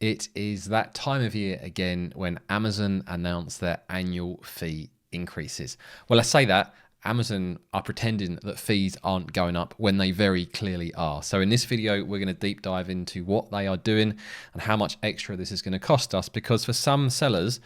It is that time of year again when Amazon announce their annual fee increases. Well, I say that Amazon are pretending that fees aren't going up when they very clearly are. So in this video, we're going to deep dive into what they are doing and how much extra this is going to cost us, because for some sellers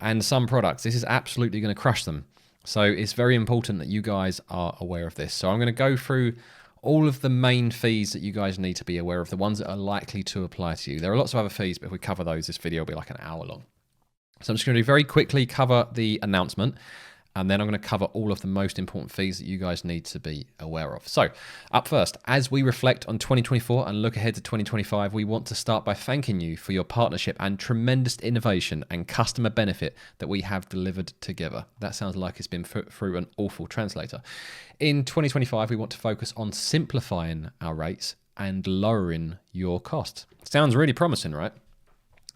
and some products, this is absolutely going to crush them. So it's very important that you guys are aware of this. So I'm going to go through all of the main fees that you guys need to be aware of, the ones that are likely to apply to you. There are lots of other fees, but if we cover those, this video will be like an hour long. So I'm just going to very quickly cover the announcement, and then I'm going to cover all of the most important fees that you guys need to be aware of. So up first, as we reflect on 2024 and look ahead to 2025, we want to start by thanking you for your partnership and tremendous innovation and customer benefit that we have delivered together. That sounds like it's been put through an awful translator. In 2025, we want to focus on simplifying our rates and lowering your costs. Sounds really promising, right?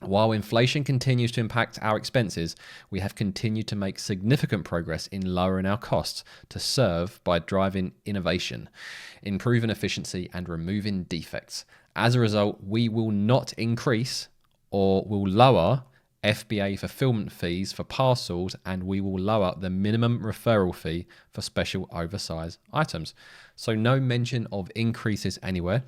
While inflation continues to impact our expenses, we have continued to make significant progress in lowering our costs to serve by driving innovation, improving efficiency, and removing defects. As a result, we will not increase or will lower FBA fulfillment fees for parcels, and we will lower the minimum referral fee for special oversized items. So no mention of increases anywhere.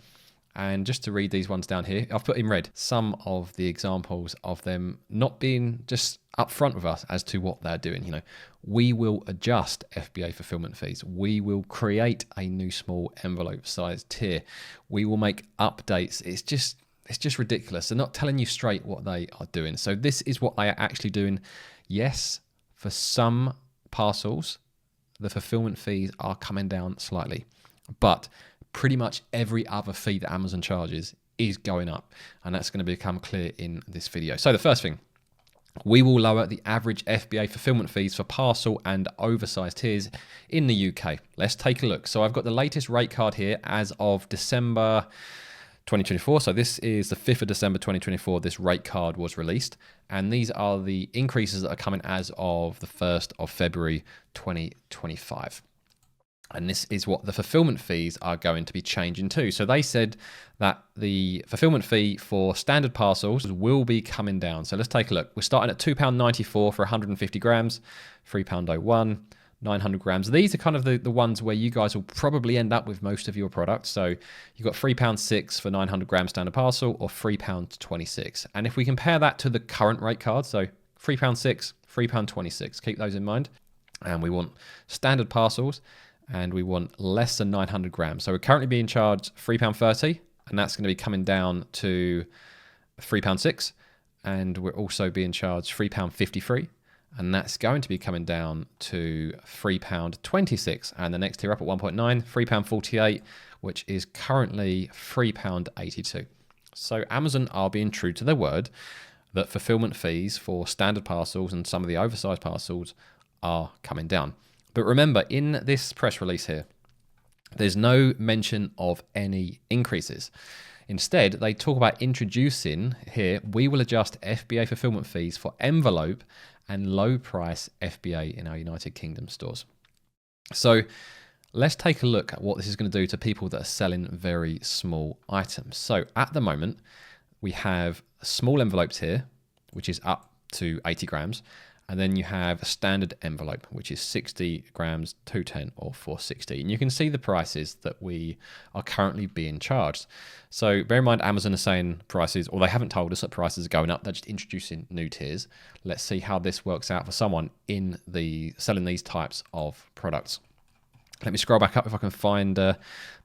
And just to read these ones down here, I've put in red some of the examples of them not being just upfront with us as to what they're doing. You know, we will adjust FBA fulfillment fees. We will create a new small envelope size tier. We will make updates. It's just ridiculous. They're not telling you straight what they are doing. So this is what they are actually doing. Yes, for some parcels, the fulfillment fees are coming down slightly, but pretty much every other fee that Amazon charges is going up, and that's going to become clear in this video. So the first thing, we will lower the average FBA fulfillment fees for parcel and oversized tiers in the UK. Let's take a look. So I've got the latest rate card here as of December 2024. So this is the 5th of December 2024. This rate card was released, and these are the increases that are coming as of the 1st of February 2025. And this is what the fulfillment fees are going to be changing to. So they said that the fulfillment fee for standard parcels will be coming down. So let's take a look. We're starting at £2.94 for 150 grams, £3.01, 900 grams. These are kind of the ones where you guys will probably end up with most of your products. So you've got £3.06 for 900 grams standard parcel, or £3.26. And if we compare that to the current rate card, so £3.06, £3.26, keep those in mind. And we want standard parcels, and we want less than 900 grams. So we're currently being charged £3.30, and that's going to be coming down to £3.06. And we're also being charged £3.53, and that's going to be coming down to £3.26. And the next tier up at 1.9, £3.48, which is currently £3.82. So Amazon are being true to their word that fulfillment fees for standard parcels and some of the oversized parcels are coming down. But remember, in this press release here, there's no mention of any increases. Instead, they talk about introducing here, we will adjust FBA fulfillment fees for envelope and low price FBA in our United Kingdom stores. So let's take a look at what this is going to do to people that are selling very small items. So at the moment, we have small envelopes here, which is up to 80 grams. And then you have a standard envelope, which is 60 grams, 210 or 460. And you can see the prices that we are currently being charged. So bear in mind, Amazon is saying prices, or they haven't told us that prices are going up. They're just introducing new tiers. Let's see how this works out for someone in selling these types of products. Let me scroll back up if I can find the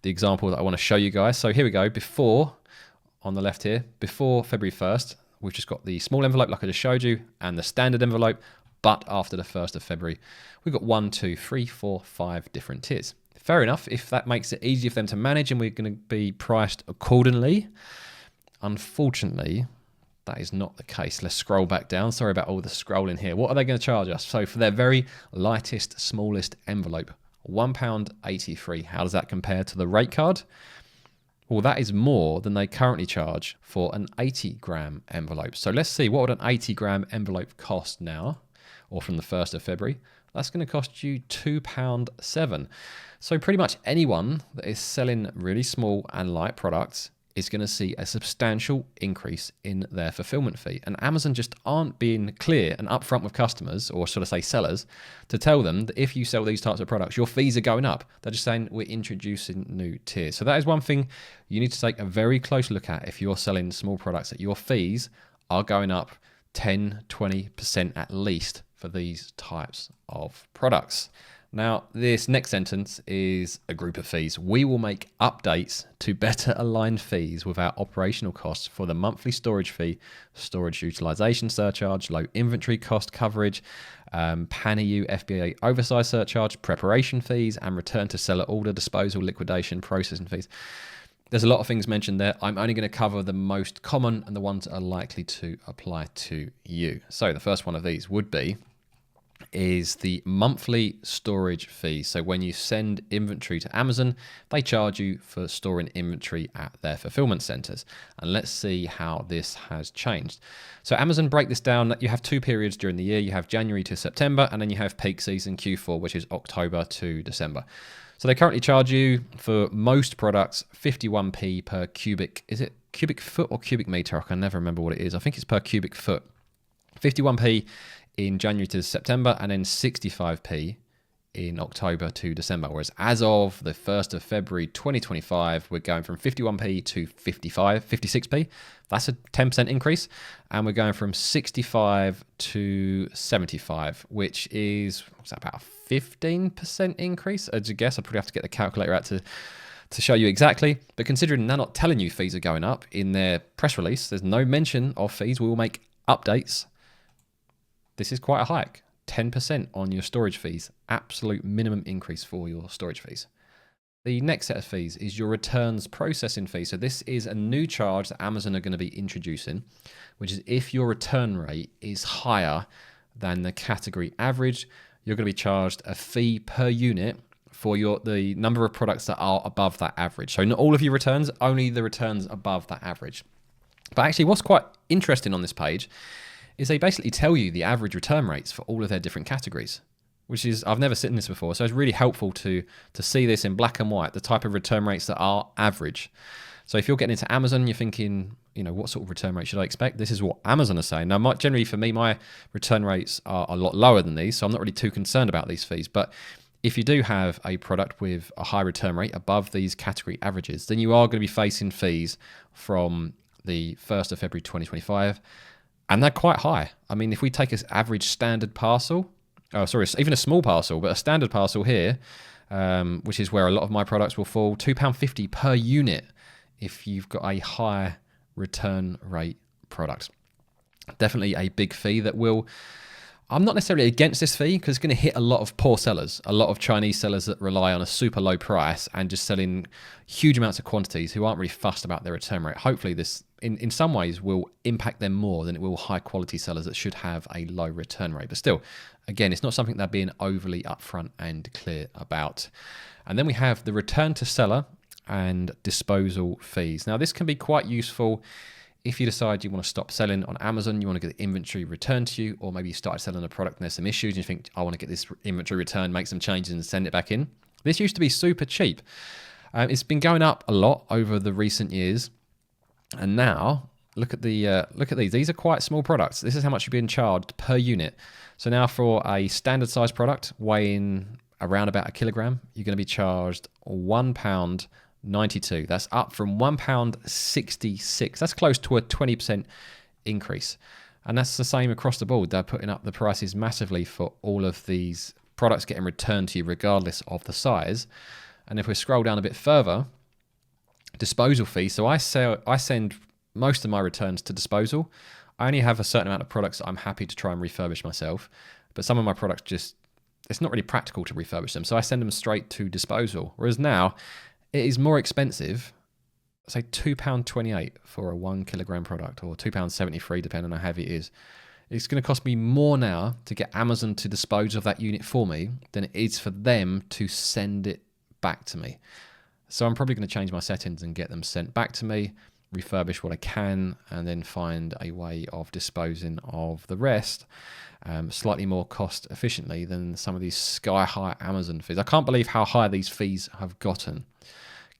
example that I want to show you guys. So here we go. Before, on the left here, before February 1st, we've just got the small envelope like I just showed you and the standard envelope, but after the 1st of February, we've got 1, 2, 3, 4, 5 different tiers. Fair enough, if that makes it easier for them to manage and we're going to be priced accordingly. Unfortunately, that is not the case. Let's scroll back down. Sorry about all the scrolling here. What are they going to charge us? So for their very lightest, smallest envelope, £1.83. How does that compare to the rate card? Well, that is more than they currently charge for an 80-gram envelope. So let's see, what would an 80-gram envelope cost now, or from the 1st of February? That's going to cost you £2.07. So pretty much anyone that is selling really small and light products is going to see a substantial increase in their fulfillment fee. And Amazon just aren't being clear and upfront with customers, or should I say sellers, to tell them that if you sell these types of products, your fees are going up. They're just saying we're introducing new tiers. So that is one thing you need to take a very close look at if you're selling small products, that your fees are going up 10, 20% at least for these types of products. Now, this next sentence is a group of fees. We will make updates to better align fees with our operational costs for the monthly storage fee, storage utilization surcharge, low inventory cost coverage, PANEU FBA oversized surcharge, preparation fees, and return to seller order, disposal, liquidation, processing fees. There's a lot of things mentioned there. I'm only going to cover the most common and the ones that are likely to apply to you. So the first one of these would be is the monthly storage fee. So when you send inventory to Amazon, they charge you for storing inventory at their fulfillment centers. And let's see how this has changed. So Amazon break this down that you have 2 periods during the year. You have January to September, and then you have peak season Q4, which is October to December. So they currently charge you for most products 51p per cubic. Is it cubic foot or cubic meter? I can never remember what it is. I think it's per cubic foot. 51p in January to September, and then 65p in October to December. Whereas as of the 1st of February 2025, we're going from 51p to 56p. That's a 10% increase. And we're going from 65 to 75, which is, what's that, about a 15% increase? As a guess, I probably have to get the calculator out to show you exactly. But considering they're not telling you fees are going up in their press release, there's no mention of fees. We will make updates. This is quite a hike, 10% on your storage fees, absolute minimum increase for your storage fees. The next set of fees is your returns processing fee. So this is a new charge that Amazon are going to be introducing, which is if your return rate is higher than the category average, you're going to be charged a fee per unit for the number of products that are above that average. So not all of your returns, only the returns above that average. But actually what's quite interesting on this page is they basically tell you the average return rates for all of their different categories, which is, I've never seen this before. So it's really helpful to see this in black and white, the type of return rates that are average. So if you're getting into Amazon, you're thinking, what sort of return rate should I expect? This is what Amazon are saying. Now, generally for me, my return rates are a lot lower than these, so I'm not really too concerned about these fees. But if you do have a product with a high return rate above these category averages, then you are going to be facing fees from the 1st of February 2025. And they're quite high. I mean, if we take an average standard parcel, even a small parcel, but a standard parcel here, which is where a lot of my products will fall, £2.50 per unit if you've got a high return rate product. Definitely a big fee that will... I'm not necessarily against this fee because it's going to hit a lot of poor sellers, a lot of Chinese sellers that rely on a super low price and just selling huge amounts of quantities who aren't really fussed about their return rate. Hopefully this, in some ways, will impact them more than it will high quality sellers that should have a low return rate. But still, again, it's not something they're being overly upfront and clear about. And then we have the return to seller and disposal fees. Now this can be quite useful if you decide you want to stop selling on Amazon, you want to get the inventory returned to you, or maybe you started selling a product and there's some issues and you think, I want to get this inventory returned, make some changes and send it back in. This used to be super cheap. It's been going up a lot over the recent years. And now, look at these. These are quite small products. This is how much you're being charged per unit. So now for a standard size product weighing around about 1 kilogram, you're going to be charged £1.92. That's up from £1.66. That's close to a 20% increase. And that's the same across the board. They're putting up the prices massively for all of these products getting returned to you regardless of the size. And if we scroll down a bit further, disposal fees. So I send most of my returns to disposal. I only have a certain amount of products that I'm happy to try and refurbish myself. But some of my products it's not really practical to refurbish them. So I send them straight to disposal. Whereas now, it is more expensive, say £2.28 for a 1 kilogram product, or £2.73 depending on how heavy it is. It's going to cost me more now to get Amazon to dispose of that unit for me than it is for them to send it back to me. So I'm probably going to change my settings and get them sent back to me, refurbish what I can, and then find a way of disposing of the rest slightly more cost efficiently than some of these sky high Amazon fees. I can't believe how high these fees have gotten.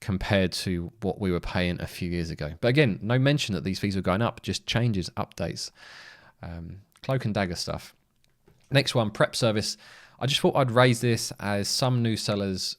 compared to what we were paying a few years ago. But again, no mention that these fees were going up, just changes, updates, cloak and dagger stuff. Next one, prep service. I just thought I'd raise this as some new sellers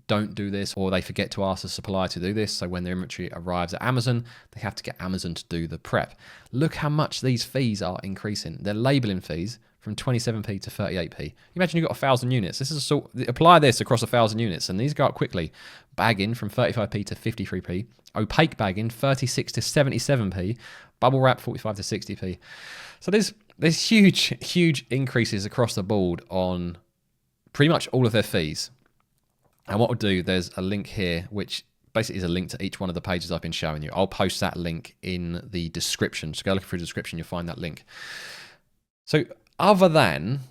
don't do this, or they forget to ask the supplier to do this. So when their inventory arrives at Amazon, they have to get Amazon to do the prep. Look how much these fees are increasing. Their labeling fees from 27p to 38p. Imagine you've got 1,000 units. This is a sort, apply this across 1,000 units and these go up quickly. Bagging from 35p to 53p. Opaque bagging 36 to 77p. Bubble wrap 45 to 60p. So there's huge increases across the board on pretty much all of their fees. And what we'll do, there's a link here, which basically is a link to each one of the pages I've been showing you. I'll post that link in the description. So go look through the description, you'll find that link. So other than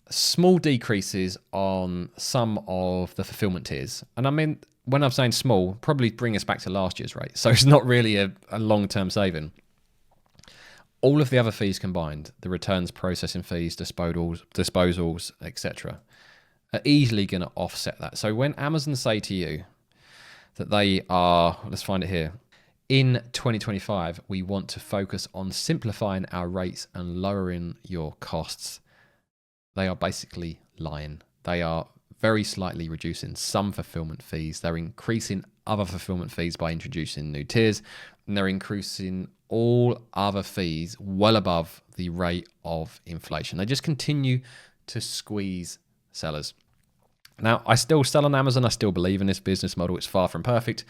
small decreases on some of the fulfillment tiers, and I mean, when I'm saying small, probably bring us back to last year's rate. So it's not really a long-term saving. All of the other fees combined, the returns processing fees, disposals, etc., are easily going to offset that. So when Amazon say to you that they are, let's find it here, in 2025, we want to focus on simplifying our rates and lowering your costs, they are basically lying. They are very slightly reducing some fulfillment fees. They're increasing other fulfillment fees by introducing new tiers, and they're increasing all other fees well above the rate of inflation. They just continue to squeeze sellers. Now, I still sell on Amazon. I still believe in this business model. It's far from perfect.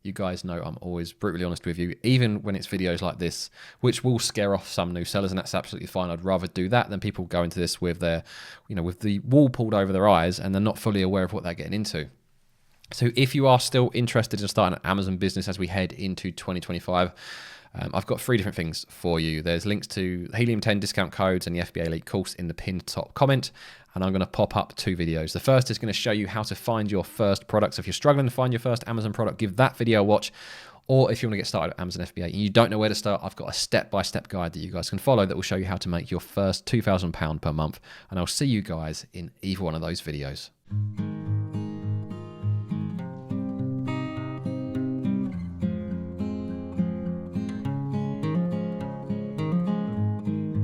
You guys know I'm always brutally honest with you, even when it's videos like this, which will scare off some new sellers, and that's absolutely fine. I'd rather do that than people go into this with their, with the wool pulled over their eyes and they're not fully aware of what they're getting into. So if you are still interested in starting an Amazon business as we head into 2025, I've got 3 different things for you. There's links to Helium 10 discount codes and the FBA Elite course in the pinned top comment. And I'm going to pop up 2 videos. The first is going to show you how to find your first product. So if you're struggling to find your first Amazon product, give that video a watch. Or if you want to get started at Amazon FBA and you don't know where to start, I've got a step-by-step guide that you guys can follow that will show you how to make your first £2,000 per month. And I'll see you guys in either one of those videos.